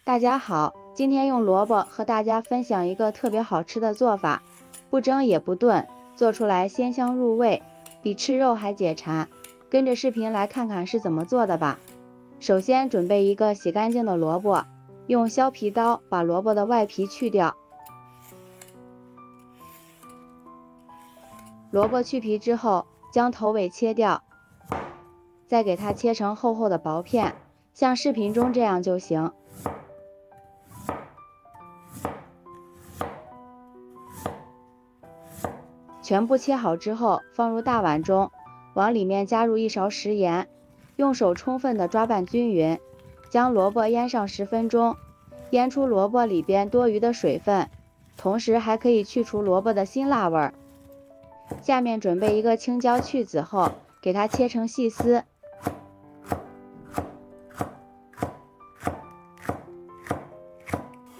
大家好，今天用萝卜和大家分享一个特别好吃的做法，不蒸也不炖，做出来鲜香入味，比吃肉还解馋。跟着视频来看看是怎么做的吧。首先准备一个洗干净的萝卜，用削皮刀把萝卜的外皮去掉。萝卜去皮之后，将头尾切掉，再给它切成厚厚的薄片，像视频中这样就行。全部切好之后，放入大碗中，往里面加入1勺食盐，用手充分的抓拌均匀，将萝卜腌上10分钟，腌出萝卜里边多余的水分，同时还可以去除萝卜的辛辣味儿。下面准备一个青椒去籽后，给它切成细丝。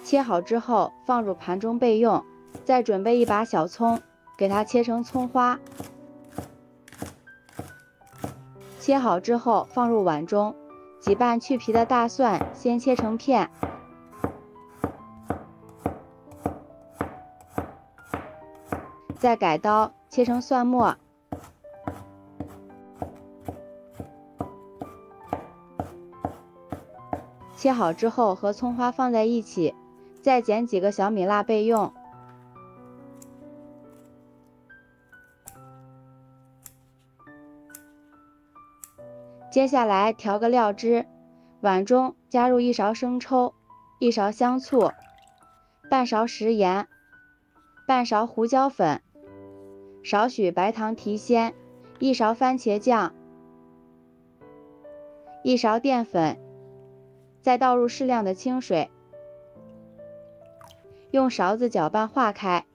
切好之后放入盘中备用，再准备一把小葱，给它切成葱花。切好之后放入碗中，几瓣去皮的大蒜先切成片，再改刀切成蒜末。切好之后和葱花放在一起，再剪几个小米辣备用。接下来调个料汁，碗中加入1勺生抽、1勺香醋、半勺食盐、半勺胡椒粉、少许白糖提鲜、1勺番茄酱、1勺淀粉，再倒入适量的清水，用勺子搅拌化开。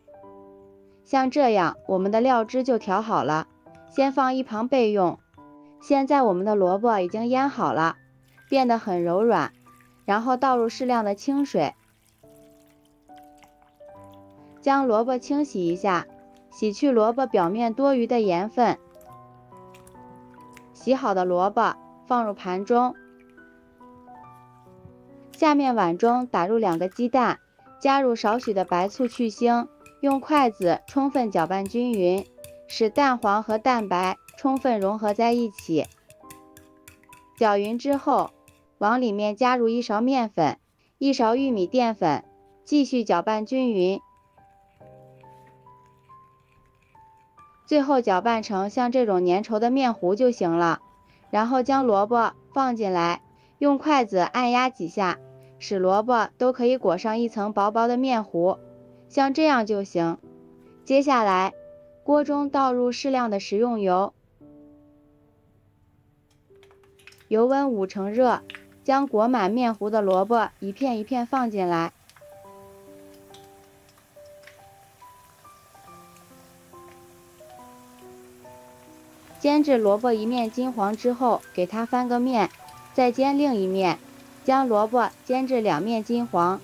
像这样，我们的料汁就调好了，先放一旁备用。现在我们的萝卜已经腌好了，变得很柔软，然后倒入适量的清水，将萝卜清洗一下，洗去萝卜表面多余的盐分。洗好的萝卜放入盘中，下面碗中打入2个鸡蛋，加入少许的白醋去腥，用筷子充分搅拌均匀，使蛋黄和蛋白充分融合在一起。搅匀之后，往里面加入1勺面粉、1勺玉米淀粉，继续搅拌均匀。最后搅拌成像这种粘稠的面糊就行了。然后将萝卜放进来，用筷子按压几下，使萝卜都可以裹上一层薄薄的面糊，像这样就行。接下来，锅中倒入适量的食用油，油温5成热，将裹满面糊的萝卜一片一片放进来。煎至萝卜一面金黄之后，给它翻个面，再煎另一面，将萝卜煎至2面金黄。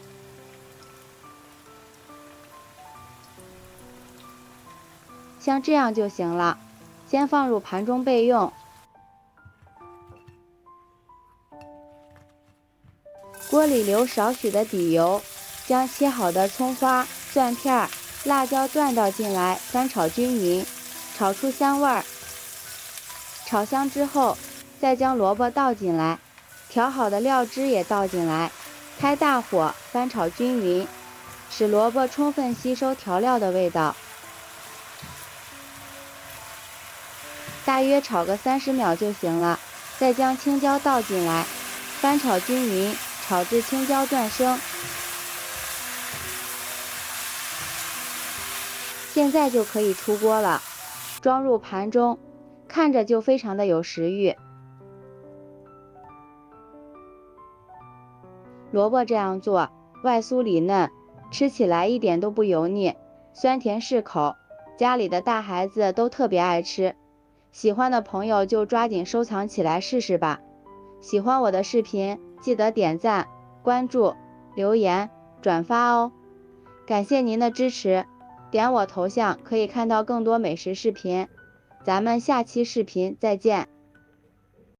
像这样就行了，先放入盘中备用。锅里留少许的底油，将切好的葱花、蒜片、辣椒段倒进来，翻炒均匀，炒出香味儿。炒香之后，再将萝卜倒进来，调好的料汁也倒进来，开大火翻炒均匀，使萝卜充分吸收调料的味道。大约炒个30秒就行了，再将青椒倒进来，翻炒均匀，炒至青椒断生。现在就可以出锅了，装入盘中，看着就非常的有食欲。萝卜这样做，外酥里嫩，吃起来一点都不油腻，酸甜适口，家里的大孩子都特别爱吃。喜欢的朋友就抓紧收藏起来试试吧。喜欢我的视频，记得点赞、关注、留言、转发哦。感谢您的支持，点我头像可以看到更多美食视频。咱们下期视频再见。